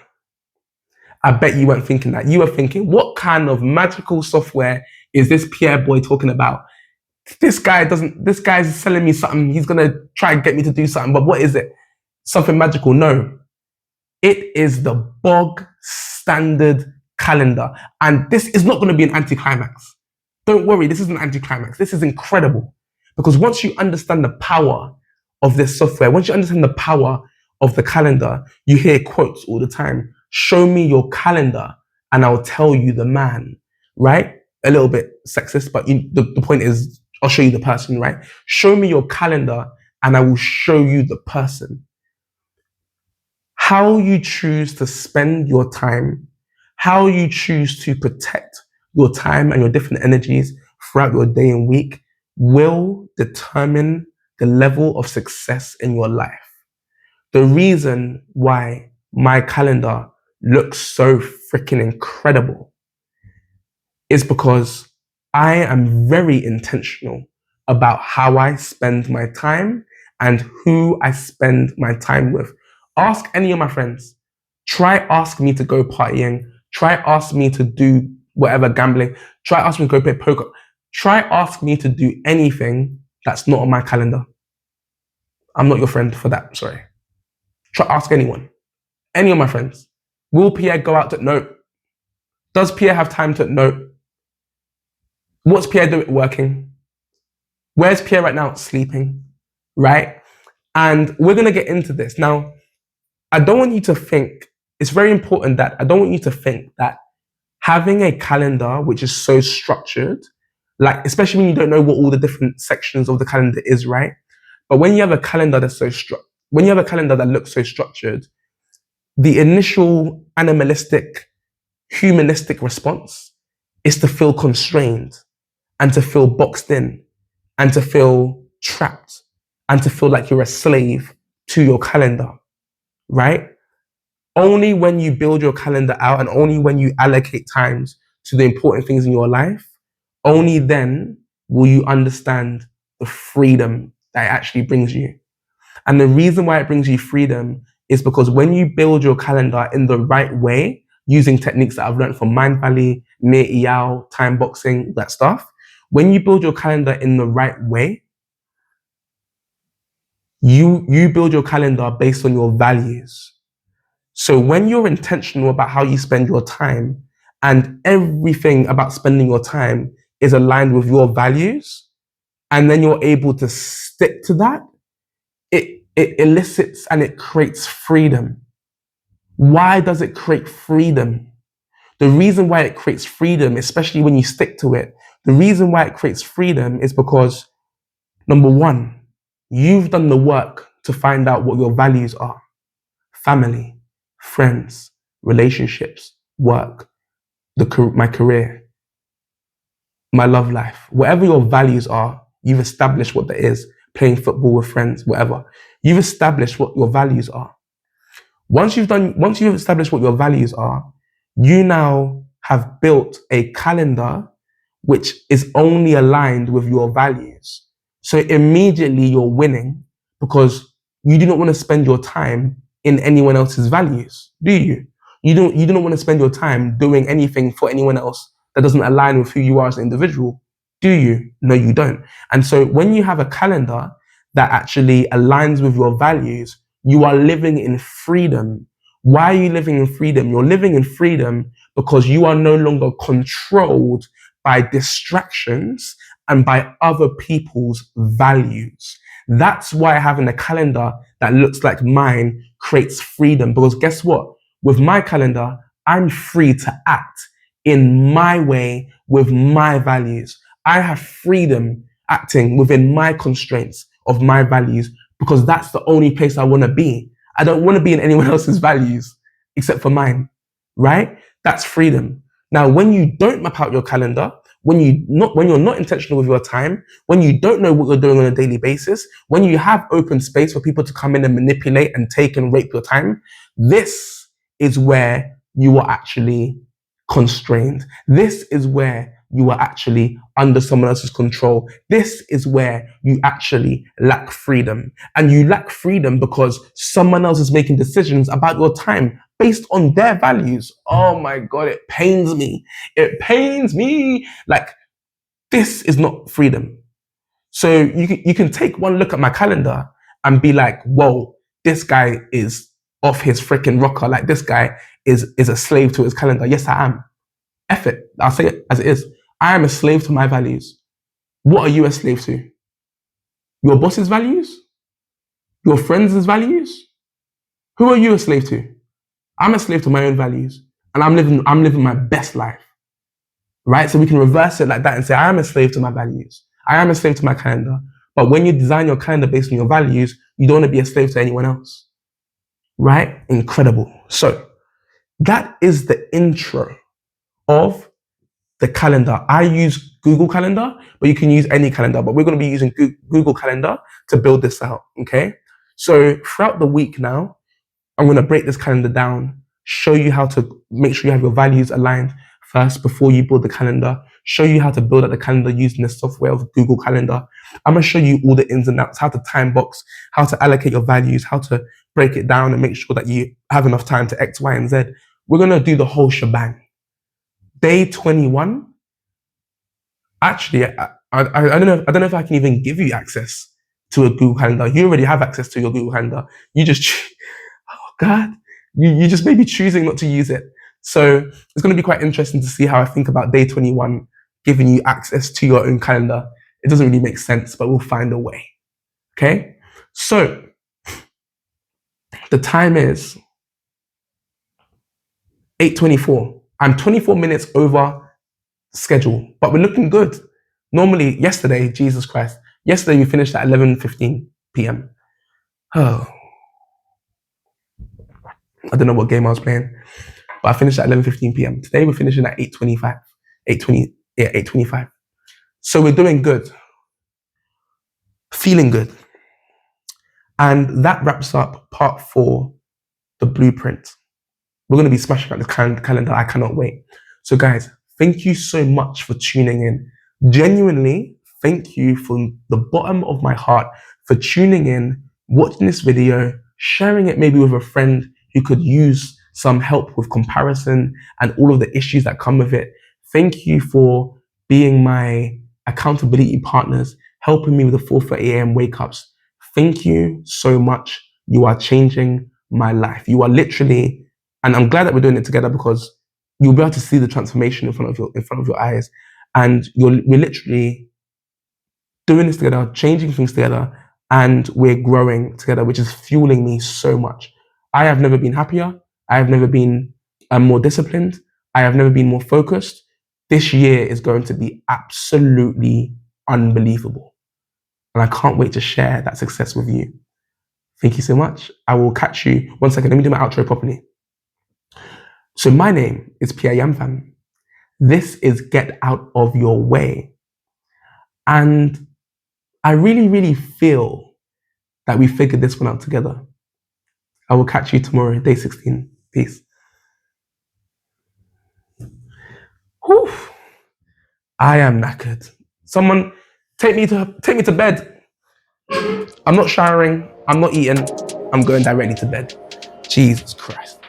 I bet you weren't thinking that. You were thinking, what kind of magical software is this Pierre boy talking about? This guy's selling me something. He's going to try and get me to do something. But what is it? Something magical? No. It is the bog standard calendar. And this is not going to be an anticlimax. Don't worry, this isn't an anticlimax. This is incredible. Because once you understand the power of this software, once you understand the power of the calendar, you hear quotes all the time. Show me your calendar and I'll tell you the man, right? A little bit sexist, but the point is, I'll show you the person, right? Show me your calendar and I will show you the person. How you choose to spend your time, how you choose to protect your time and your different energies throughout your day and week will determine the level of success in your life. The reason why my calendar looks so freaking incredible is because I am very intentional about how I spend my time and who I spend my time with. Ask any of my friends. Try ask me to go partying. Try ask me to do whatever, gambling. Try ask me to go play poker. Try ask me to do anything that's not on my calendar. I'm not your friend for that, sorry. Try ask anyone. Any of my friends. Will Pierre go out to? No. Does Pierre have time to? No. What's Pierre doing? Working. Where's Pierre right now? Sleeping. Right? And we're going to get into this. Now, I don't want you to think, it's very important that I don't want you to think that having a calendar which is so structured, like especially when you don't know what all the different sections of the calendar is, right? But when you have a calendar that's when you have a calendar that looks so structured, the initial animalistic, humanistic response is to feel constrained and to feel boxed in and to feel trapped and to feel like you're a slave to your calendar, right? Only when you build your calendar out and only when you allocate times to the important things in your life, only then will you understand the freedom that it actually brings you. And the reason why it brings you freedom is because when you build your calendar in the right way, using techniques that I've learned from Mind Valley, Near Eyal, time boxing, that stuff, when you build your calendar in the right way, You build your calendar based on your values. So when you're intentional about how you spend your time and everything about spending your time is aligned with your values, and then you're able to stick to that, it elicits and it creates freedom. Why does it create freedom? The reason why it creates freedom, especially when you stick to it, the reason why it creates freedom is because, number one, you've done the work to find out what your values are. Family, friends, relationships, work, my career, my love life. Whatever your values are, you've established what that is. Playing football with friends, whatever. You've established what your values are. Once you've established what your values are, you now have built a calendar which is only aligned with your values. So immediately you're winning because you do not want to spend your time in anyone else's values, do you? You do not want to spend your time doing anything for anyone else that doesn't align with who you are as an individual, do you? No, you don't. And so when you have a calendar that actually aligns with your values, you are living in freedom. Why are you living in freedom? You're living in freedom because you are no longer controlled by distractions and by other people's values. That's why having a calendar that looks like mine creates freedom. Because guess what? With my calendar, I'm free to act in my way with my values. I have freedom acting within my constraints of my values because that's the only place I want to be. I don't want to be in anyone else's values except for mine, right? That's freedom. Now, when you don't map out your calendar, when you're not intentional with your time, when you don't know what you're doing on a daily basis, when you have open space for people to come in and manipulate and take and rape your time, this is where you are actually constrained. This is where you are actually under someone else's control. This is where you actually lack freedom. And you lack freedom because someone else is making decisions about your time based on their values. Oh my God, it pains me. It pains me. Like, this is not freedom. So you can take one look at my calendar and be like, whoa, this guy is off his freaking rocker. Like, this guy is a slave to his calendar. Yes, I am. F it. I'll say it as it is. I am a slave to my values. What are you a slave to? Your boss's values? Your friends' values? Who are you a slave to? I'm a slave to my own values, and I'm living my best life. Right? So we can reverse it like that and say, I am a slave to my values. I am a slave to my calendar. But when you design your calendar based on your values, you don't want to be a slave to anyone else. Right? Incredible. So that is the intro of the calendar. I use Google Calendar, but you can use any calendar. But we're going to be using Google Calendar to build this out. Okay. So throughout the week now, I'm going to break this calendar down, show you how to make sure you have your values aligned first before you build the calendar, show you how to build out the calendar using the software of Google Calendar. I'm going to show you all the ins and outs, how to time box, how to allocate your values, how to break it down and make sure that you have enough time to X, Y, and Z. We're going to do the whole shebang. Day 21. Actually, I don't know if I can even give you access to a Google Calendar. You already have access to your Google Calendar. You just, oh God, you just may be choosing not to use it. So it's going to be quite interesting to see how I think about day 21, giving you access to your own calendar. It doesn't really make sense, but we'll find a way. Okay. So the time is 8:24. I'm 24 minutes over schedule, but we're looking good. Normally, yesterday, Jesus Christ, yesterday we finished at 11:15 p.m. Oh, I don't know what game I was playing, but I finished at 11:15 p.m. Today we're finishing at 8:25, 8:25. So we're doing good, feeling good, and that wraps up part 4, the blueprint. We're going to be smashing out the calendar. I cannot wait. So guys, thank you so much for tuning in. Genuinely, thank you from the bottom of my heart for tuning in, watching this video, sharing it maybe with a friend who could use some help with comparison and all of the issues that come with it. Thank you for being my accountability partners, helping me with the 4:30 a.m. wake ups. Thank you so much. You are changing my life. You are literally, and I'm glad that we're doing it together because you'll be able to see the transformation in front of your eyes. And we're literally doing this together, changing things together, and we're growing together, which is fueling me so much. I have never been happier. I have never been more disciplined. I have never been more focused. This year is going to be absolutely unbelievable. And I can't wait to share that success with you. Thank you so much. I will catch you. One second, let me do my outro properly. So my name is Pierre Yamfam. This is Get Out of Your Way. And I really, really feel that we figured this one out together. I will catch you tomorrow, day 16. Peace. Whew. I am knackered. Someone take me to bed. I'm not showering. I'm not eating. I'm going directly to bed. Jesus Christ.